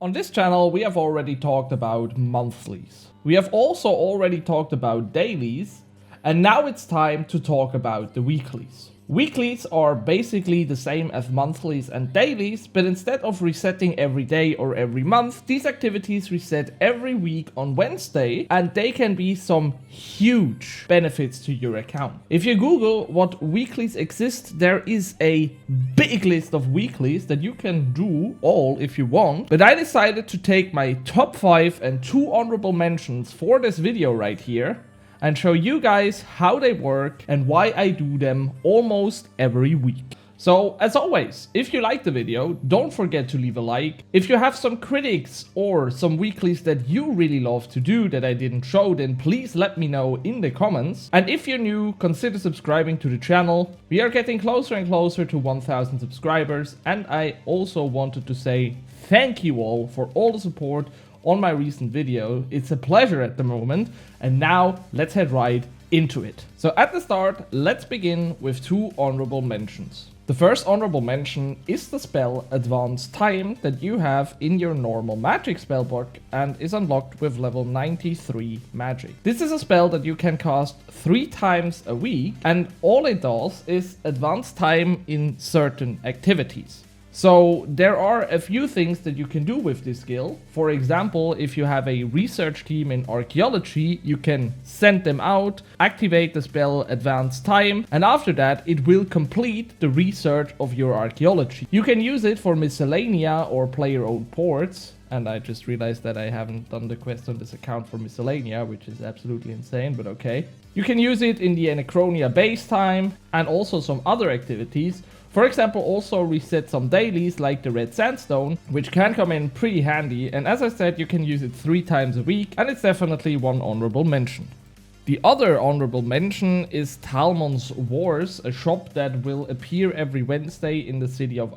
On this channel, we have already talked about monthlies. We have also already talked about dailies, and now it's time to talk about the weeklies. Weeklies are basically the same as monthlies and dailies, but instead of resetting every day or every month, these activities reset every week on Wednesday, and they can be some huge benefits to your account. If you Google what weeklies exist, there is a big list of weeklies that you can do all if you want, but I decided to take my top 5 and 2 honorable mentions for this video right here and show you guys how they work and why I do them almost every week. So as always, if you like the video, don't forget to leave a like. If you have some critics or some weeklies that you really love to do that I didn't show, then please let me know in the comments. And if you're new, consider subscribing to the channel. We are getting closer and closer to 1000 subscribers, and I also wanted to say thank you all for all the support on my recent video. It's a pleasure at the moment, and now let's head right into it. So at the start, let's begin with 2 honorable mentions. The first honorable mention is the spell Advanced Time that you have in your normal magic spellbook and is unlocked with level 93 magic. This is a spell that you can cast 3 times a week, and all it does is advance time in certain activities. So there are a few things that you can do with this skill. For example, if you have a research team in archaeology, you can send them out, activate the spell Advanced Time, and after that it will complete the research of your archaeology. You can use it for miscellanea or player-owned ports. And I just realized that I haven't done the quest on this account for miscellanea, which is absolutely insane, but okay. You can use it in the Anachronia base time and also some other activities. For example, also reset some dailies like the Red Sandstone, which can come in pretty handy. And as I said, you can use it 3 times a week, and it's definitely one honorable mention. The other honorable mention is Talmon's Wars, a shop that will appear every Wednesday in the city of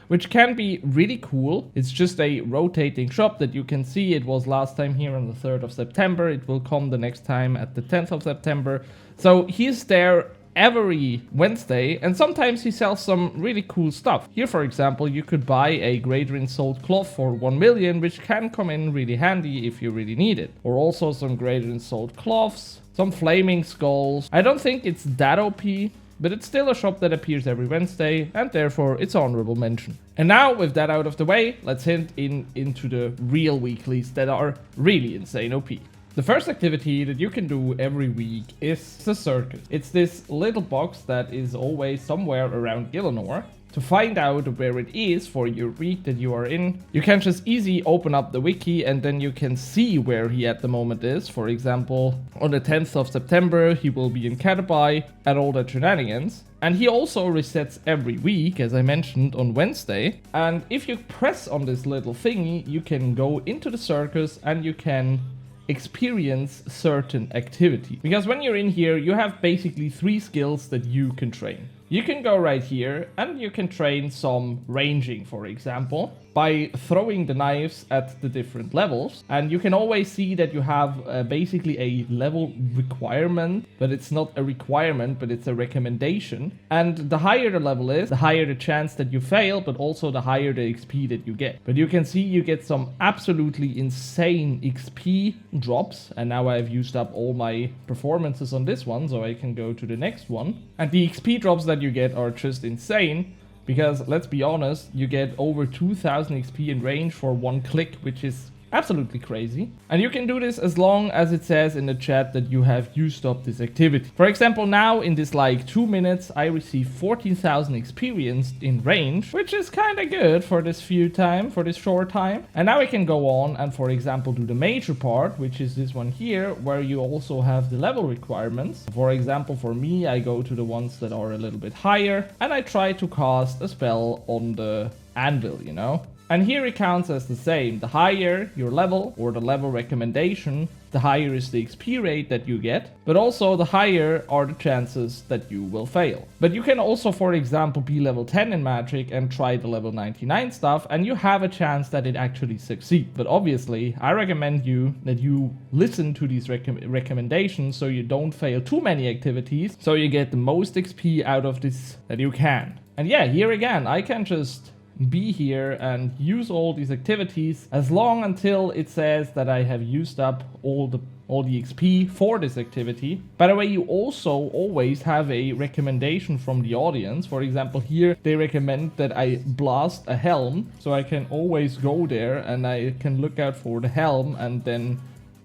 which can be really cool. It's just a rotating shop that you can see. It was last time here on the 3rd of September. It will come the next time at the 10th of September. So he's there every Wednesday, and sometimes he sells some really cool stuff. Here, for example, you could buy a Greater in Sold cloth for 1 million, which can come in really handy if you really need it. Or also some Greater in Sold cloths, some flaming skulls. I don't think it's that OP, but it's still a shop that appears every Wednesday, and therefore it's honorable mention. And now, with that out of the way, let's head into the real weeklies that are really insane OP. The first activity that you can do every week is the Zirkus. It's this little box that is always somewhere around Gielinor. To find out where it is for your week that you are in, you can just easily open up the wiki and then you can see where he at the moment is. For example, on the 10th of September, he will be in Katabai and all the shenanigans. And he also resets every week, as I mentioned, on Wednesday. And if you press on this little thingy, you can go into the Zirkus and you can experience certain activity. Because when you're in here, you have basically 3 skills that you can train. You can go right here and you can train some ranging, for example, by throwing the knives at the different levels. And you can always see that you have basically a level requirement, but it's not a requirement, but it's a recommendation. And the higher the level is, the higher the chance that you fail, but also the higher the XP that you get. But you can see you get some absolutely insane XP drops. And now I've used up all my performances on this one, so I can go to the next one. And the XP drops that you get are just insane. Because let's be honest, you get over 2000 XP in range for 1 click, which is absolutely crazy. And you can do this as long as it says in the chat that you have used up this activity. For example, now in this like 2 minutes, I receive 14,000 experience in range, which is kind of good for this short time. And now I can go on and, for example, do the major part, which is this one here, where you also have the level requirements. For example, for me, I go to the ones that are a little bit higher and I try to cast a spell on the anvil, you know? And here it counts as the same. The higher your level or the level recommendation, the higher is the XP rate that you get, but also the higher are the chances that you will fail. But you can also, for example, be level 10 in Magic and try the level 99 stuff, and you have a chance that it actually succeeds. But obviously, I recommend you that you listen to these recommendations so you don't fail too many activities, so you get the most XP out of this that you can. And yeah, here again, I can just be here and use all these activities as long until it says that I have used up all the XP for this activity. By the way, you also always have a recommendation from the audience. For example, here they recommend that I blast a helm, so I can always go there and I can look out for the helm and then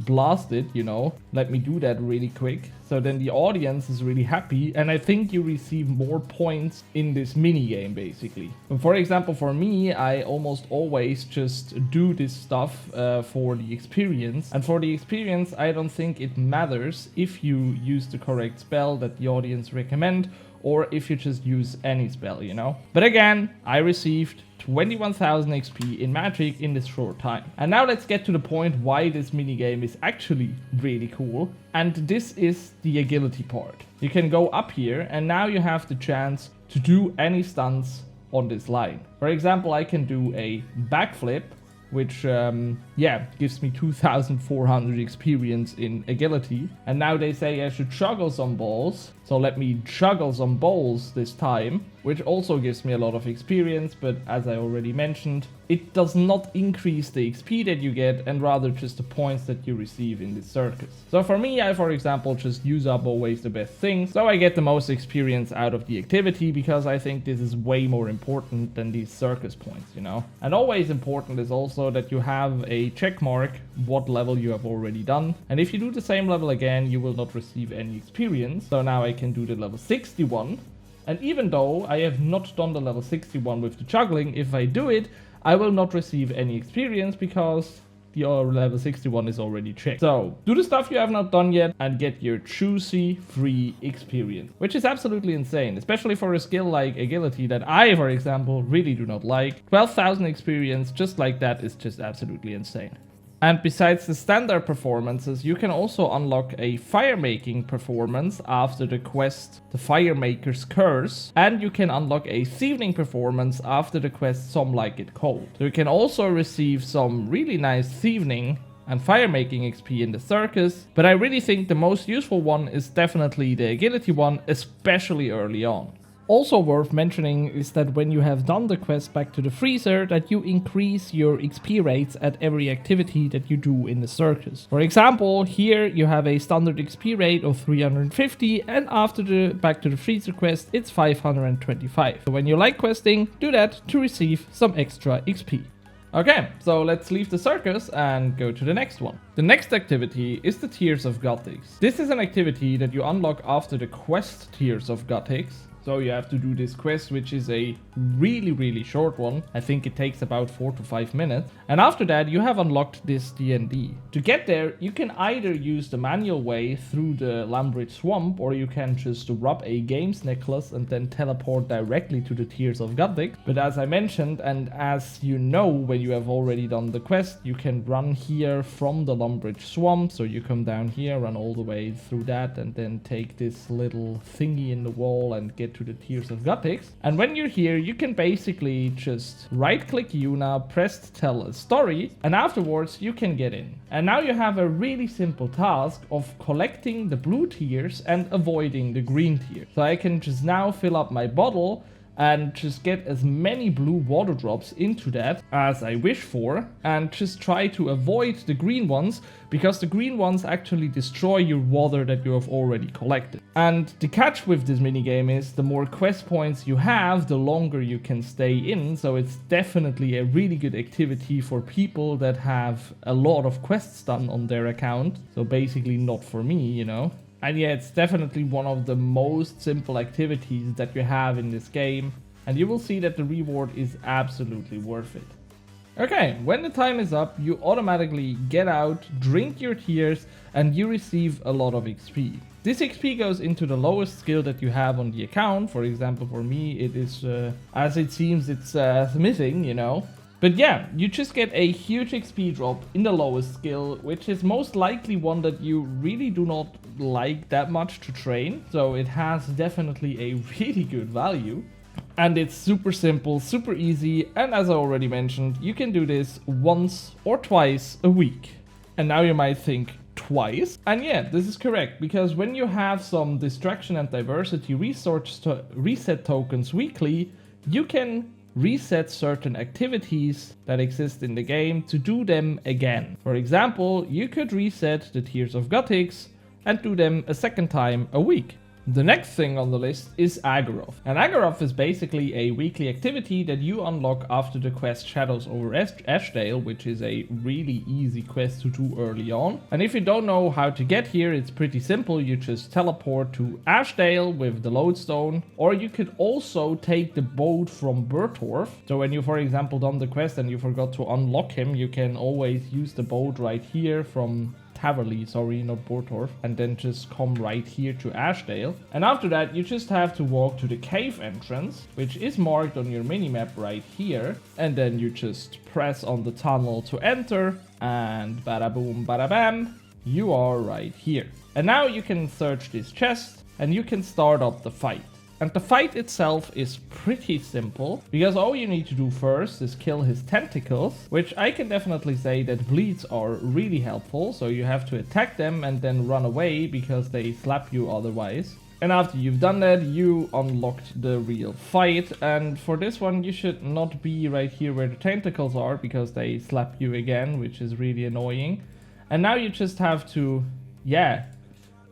blast it, you know. Let me do that really quick. So then the audience is really happy, and I think you receive more points in this mini game basically. But for example, for me, I almost always just do this stuff for the experience. And for the experience, I don't think it matters if you use the correct spell that the audience recommend, or if you just use any spell, you know. But again, I received 21,000 XP in Magic in this short time. And now let's get to the point why this minigame is actually really cool. And this is the agility part. You can go up here and now you have the chance to do any stunts on this line. For example, I can do a backflip, which gives me 2,400 experience in agility. And now they say I should juggle some balls, so let me juggle some balls this time, which also gives me a lot of experience. But as I already mentioned, it does not increase the XP that you get, and rather just the points that you receive in this circus. So for me, I for example just use up always the best things, so I get the most experience out of the activity, because I think this is way more important than these circus points, you know. And always important is also that you have a check mark what level you have already done, and if you do the same level again, you will not receive any experience. So now I can do the level 61, and even though I have not done the level 61 with the juggling, if I do it, I will not receive any experience because the level 61 is already checked. So do the stuff you have not done yet and get your juicy free experience, which is absolutely insane, especially for a skill like agility that I, for example, really do not like. 12,000 experience just like that is just absolutely insane. And besides the standard performances, you can also unlock a fire-making performance after the quest The Firemaker's Curse, and you can unlock a thievening performance after the quest Some Like It Cold. So you can also receive some really nice thievening and fire-making XP in the circus, but I really think the most useful one is definitely the agility one, especially early on. Also worth mentioning is that when you have done the quest Back to the Freezer, that you increase your XP rates at every activity that you do in the circus. For example, here you have a standard XP rate of 350, and after the Back to the Freezer quest, it's 525. So when you like questing, do that to receive some extra XP. Okay, so let's leave the circus and go to the next one. The next activity is the Tears of Gothics. This is an activity that you unlock after the quest Tears of Gothics. So you have to do this quest, which is a really short one. I think it takes about 4 to 5 minutes. And after that, you have unlocked this D&D. To get there, you can either use the manual way through the Lumbridge Swamp, or you can just rub a games necklace and then teleport directly to the Tears of Gothic. But as I mentioned, and as you know when you have already done the quest, you can run here from the Lumbridge Swamp. So you come down here, run all the way through that, and then take this little thingy in the wall and get to the Tears of Gothics. And when you're here, you can basically just right-click Yuna, press tell a story, and afterwards you can get in. And now you have a really simple task of collecting the blue tears and avoiding the green tears. So I can just now fill up my bottle and just get as many blue water drops into that as I wish for, and just try to avoid the green ones, because the green ones actually destroy your water that you have already collected. And the catch with this minigame is the more quest points you have, the longer you can stay in, so it's definitely a really good activity for people that have a lot of quests done on their account. So basically not for me, you know. And yeah, it's definitely one of the most simple activities that you have in this game, and you will see that the reward is absolutely worth it. Okay, when the time is up, you automatically get out, drink your tears, and you receive a lot of XP. This XP goes into the lowest skill that you have on the account. For example, for me, it is, as it seems, it's smithing, you know. But yeah, you just get a huge XP drop in the lowest skill, which is most likely one that you really do not like that much to train. So it has definitely a really good value. And it's super simple, super easy, and as I already mentioned, you can do this once or twice a week. And now you might think, twice? And yeah, this is correct, because when you have some distraction and diversity reset tokens weekly, you can reset certain activities that exist in the game to do them again. For example, you could reset the Tears of Gothics and do them a second time a week. The next thing on the list is Agaroth. And Agaroth is basically a weekly activity that you unlock after the quest Shadows over Ashdale, which is a really easy quest to do early on. And if you don't know how to get here, it's pretty simple. You just teleport to Ashdale with the lodestone, or you could also take the boat from Bertorf. So when you, for example, done the quest and you forgot to unlock him, you can always use the boat right here from Taverley, sorry, not Bertorf, and then just come right here to Ashdale. And after that, you just have to walk to the cave entrance, which is marked on your minimap right here. And then you just press on the tunnel to enter, and bada boom, bada bam, you are right here. And now you can search this chest, and you can start up the fight. And the fight itself is pretty simple, because all you need to do first is kill his tentacles, which I can definitely say that bleeds are really helpful. So you have to attack them and then run away because they slap you otherwise. And after you've done that, you unlocked the real fight. And for this one, you should not be right here where the tentacles are, because they slap you again, which is really annoying. And now you just have to,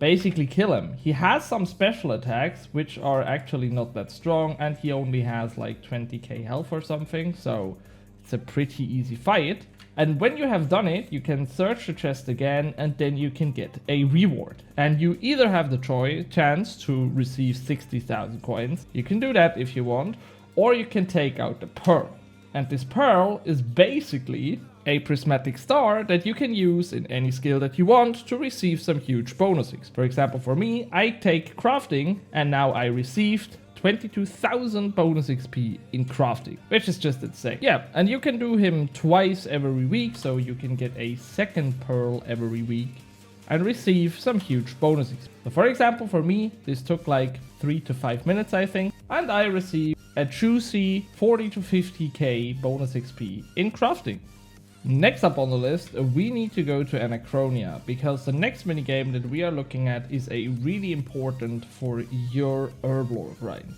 basically kill him. He has some special attacks, which are actually not that strong, and he only has like 20k health or something, so it's a pretty easy fight. And when you have done it, you can search the chest again, and then you can get a reward. And you either have the chance to receive 60,000 coins, you can do that if you want, or you can take out the pearl. And this pearl is basically a prismatic star that you can use in any skill that you want to receive some huge bonuses. For example, for me, I take crafting, and now I received 22,000 bonus XP in crafting, which is just insane. Yeah, and you can do him twice every week, so you can get a second pearl every week and receive some huge bonuses. So for example, for me, this took like 3 to 5 minutes, I think, and I received a juicy 40 to 50k bonus XP in crafting. Next up on the list, we need to go to Anachronia, because the next minigame that we are looking at is a really important for your Herblore grind.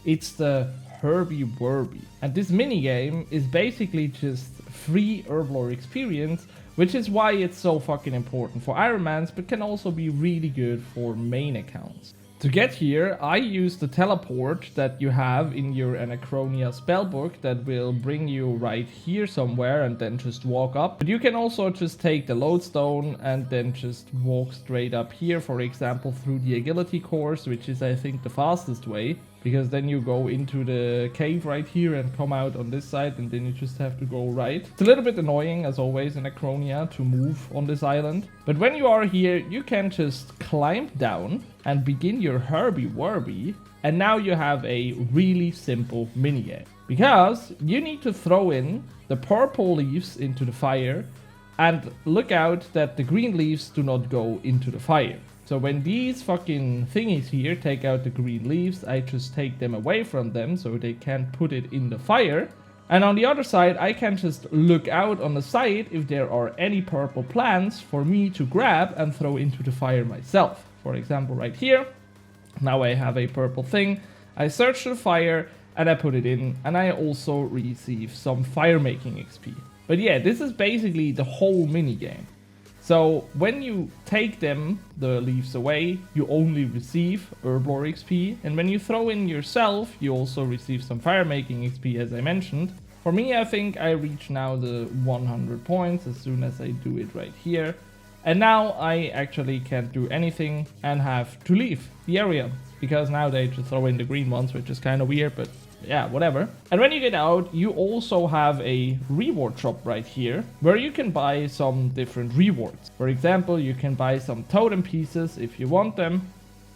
It's the Herby Werby. And this minigame is basically just free Herblore experience, which is why it's so fucking important for Ironmans, but can also be really good for main accounts. To get here, I use the teleport that you have in your Anachronia spellbook that will bring you right here somewhere and then just walk up. But you can also just take the lodestone and then just walk straight up here, for example, through the agility course, which is, I think, the fastest way. Because then you go into the cave right here and come out on this side, and then you just have to go right. It's a little bit annoying, as always, in Anachronia to move on this island. But when you are here, you can just climb down and begin your Herby Werby. And now you have a really simple minigame. Because you need to throw in the purple leaves into the fire and look out that the green leaves do not go into the fire. So when these fucking thingies here take out the green leaves, I just take them away from them so they can't put it in the fire. And on the other side, I can just look out on the side if there are any purple plants for me to grab and throw into the fire myself. For example, right here, now I have a purple thing. I search the fire and I put it in, and I also receive some fire making XP. But yeah, this is basically the whole minigame. So when you take the leaves away, you only receive Herblore XP. And when you throw in yourself, you also receive some fire making XP, as I mentioned. For me, I think I reach now the 100 points as soon as I do it right here. And now I actually can't do anything and have to leave the area, because now they just throw in the green ones, which is kind of weird, but yeah, whatever. And when you get out, you also have a reward shop right here where you can buy some different rewards. For example, you can buy some totem pieces if you want them.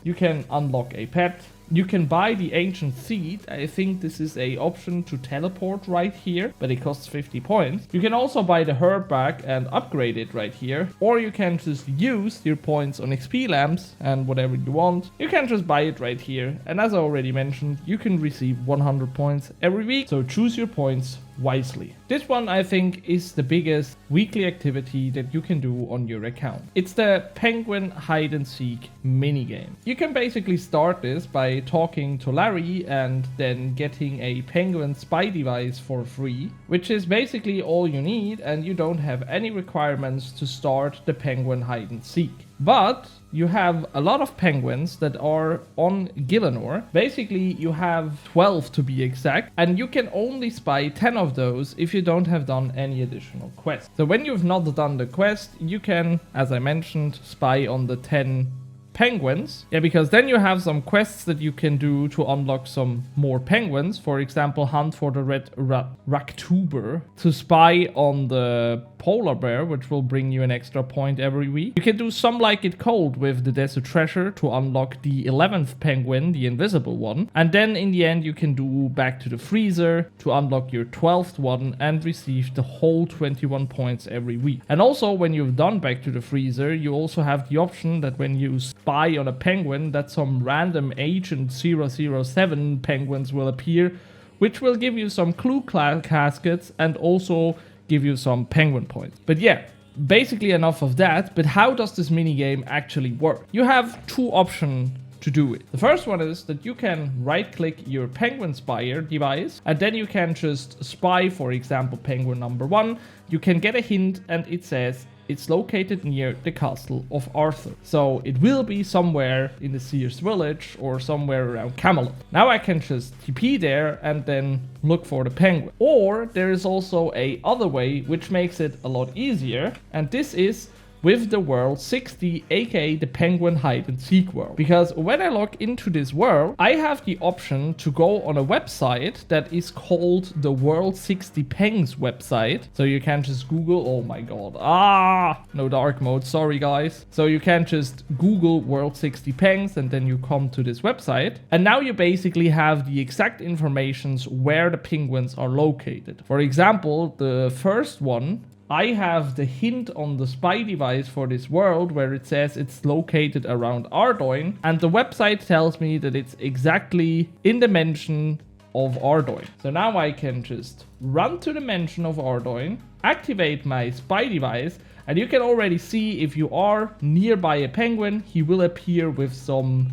You can unlock a pet. You can buy the ancient seed. I think this is a option to teleport right here, but it costs 50 points. You can also buy the herb back and upgrade it right here. Or you can just use your points on XP lamps and whatever you want. You can just buy it right here. And as I already mentioned, you can receive 100 points every week. So choose your points wisely. This one I think is the biggest weekly activity that you can do on your account. It's the Penguin hide and seek minigame. You can basically start this by talking to Larry and then getting a Penguin spy device for free, which is basically all you need, and you don't have any requirements to start the Penguin hide and seek. But you have a lot of penguins that are on Gielinor. Basically, you have 12 to be exact, and you can only spy 10 of those if you don't have done any additional quests. So when you've not done the quest, you can, as I mentioned, spy on the 10 penguins. Yeah, because then you have some quests that you can do to unlock some more penguins. For example, hunt for the red Raktuber to spy on the polar bear, which will bring you an extra point every week. You can do Some Like It Cold with the Desert Treasure to unlock the 11th penguin, the invisible one. And then in the end, you can do Back to the Freezer to unlock your 12th one and receive the whole 21 points every week. And also, when you've done Back to the Freezer, you also have the option that when you spy on a penguin, that some random Agent 007 penguins will appear, which will give you some clue caskets and also give you some penguin points. But yeah, basically enough of that. But how does this minigame actually work? You have two options to do it. The first one is that you can right click your penguin spire device and then you can just spy, for example, penguin number 1. You can get a hint and it says it's located near the castle of Arthur. So it will be somewhere in the Sears village or somewhere around Camelot. Now I can just TP there and then look for the penguin. Or there is also a other way which makes it a lot easier, and this is with the world 60, aka the Penguin hide and seek world. Because when I log into this world, I have the option to go on a website that is called the World 60 Pengs website. So you can just Google, oh my god, no dark mode, sorry guys. So you can just Google World 60 Pengs and then you come to this website. And now you basically have the exact informations where the penguins are located. For example, the first one, I have the hint on the spy device for this world where it says it's located around Ardoin, and the website tells me that it's exactly in the mansion of Ardoin. So now I can just run to the mansion of Ardoin, activate my spy device, and you can already see if you are nearby a penguin, he will appear with some,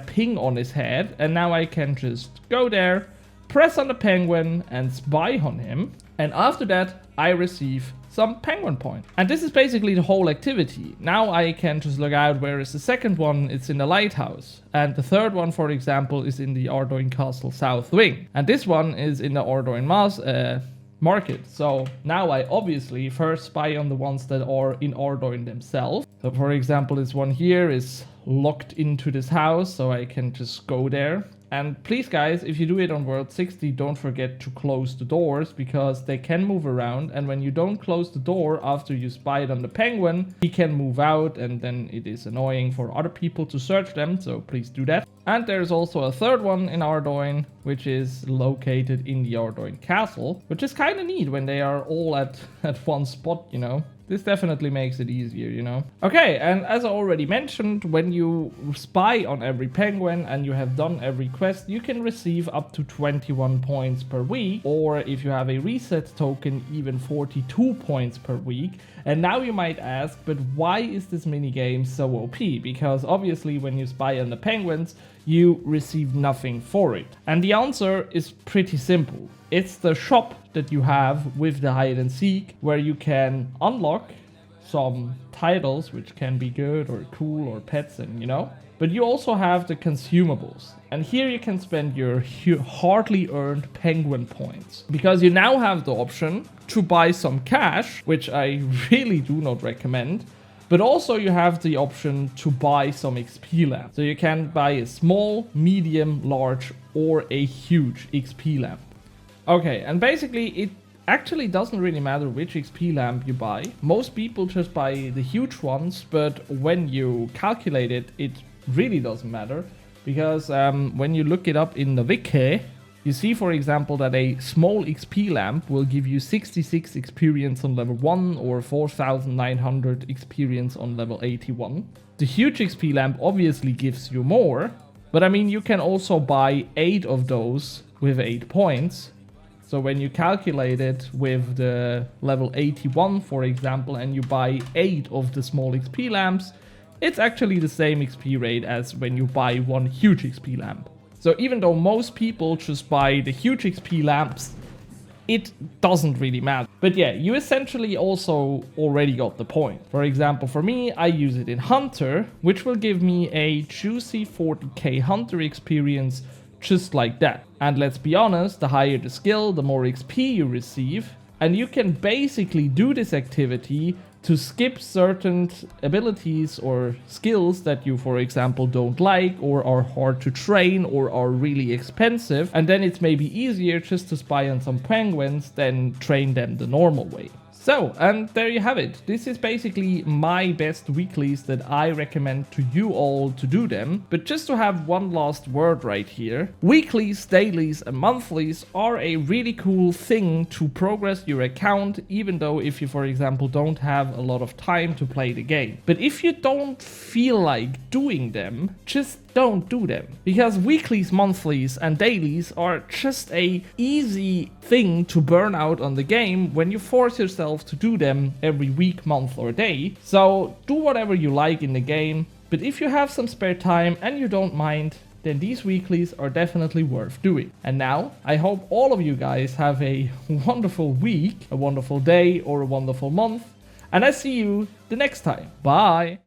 ping on his head. And now I can just go there, press on the penguin and spy on him. And after that, I receive some penguin points. And this is basically the whole activity. Now I can just look out where is the second one, it's in the lighthouse. And the third one, for example, is in the Ardoin Castle South Wing. And this one is in the Ardoin Market. So now I obviously first spy on the ones that are in Ardoin themselves. So for example, this one here is locked into this house, so I can just go there. And please guys, if you do it on World 60, don't forget to close the doors because they can move around. And when you don't close the door after you spied on the penguin, he can move out and then it is annoying for other people to search them. So please do that. And there's also a third one in Ardoin, which is located in the Ardoin Castle, which is kind of neat when they are all at one spot, you know. This definitely makes it easier, you know. Okay, and as I already mentioned, when you spy on every penguin and you have done every quest, you can receive up to 21 points per week, or if you have a reset token, even 42 points per week. And now you might ask, but why is this minigame so OP? Because obviously when you spy on the penguins, you receive nothing for it. And the answer is pretty simple. It's the shop that you have with the hide and seek, where you can unlock some titles which can be good or cool or pets, and you know. But you also have the consumables. And here you can spend your hardly earned penguin points. Because you now have the option to buy some cash, which I really do not recommend. But also you have the option to buy some XP lamp. So you can buy a small, medium, large or a huge XP lamp. Okay, and basically it actually doesn't really matter which XP lamp you buy. Most people just buy the huge ones, but when you calculate it, it really doesn't matter. Because when you look it up in the wiki, you see, for example, that a small XP lamp will give you 66 experience on level 1 or 4,900 experience on level 81. The huge XP lamp obviously gives you more, but I mean, you can also buy 8 of those with 8 points. So when you calculate it with the level 81, for example, and you buy 8 of the small XP lamps, it's actually the same XP rate as when you buy one huge XP lamp. So even though most people just buy the huge XP lamps, it doesn't really matter. But yeah, you essentially also already got the point. For example, for me, I use it in Hunter, which will give me a juicy 40k Hunter experience just like that. And let's be honest, the higher the skill, the more XP you receive. And you can basically do this activity to skip certain abilities or skills that you, for example, don't like or are hard to train or are really expensive. And then it's maybe easier just to spy on some penguins than train them the normal way. So, and there you have it. This is basically my best weeklies that I recommend to you all to do them. But just to have one last word right here, weeklies, dailies and monthlies are a really cool thing to progress your account, even though if you, for example, don't have a lot of time to play the game. But if you don't feel like doing them, just don't do them, because weeklies, monthlies and dailies are just a easy thing to burn out on the game when you force yourself to do them every week, month or day. So do whatever you like in the game, but if you have some spare time and you don't mind, then these weeklies are definitely worth doing. And now I hope all of you guys have a wonderful week, a wonderful day or a wonderful month, and I see you the next time. Bye!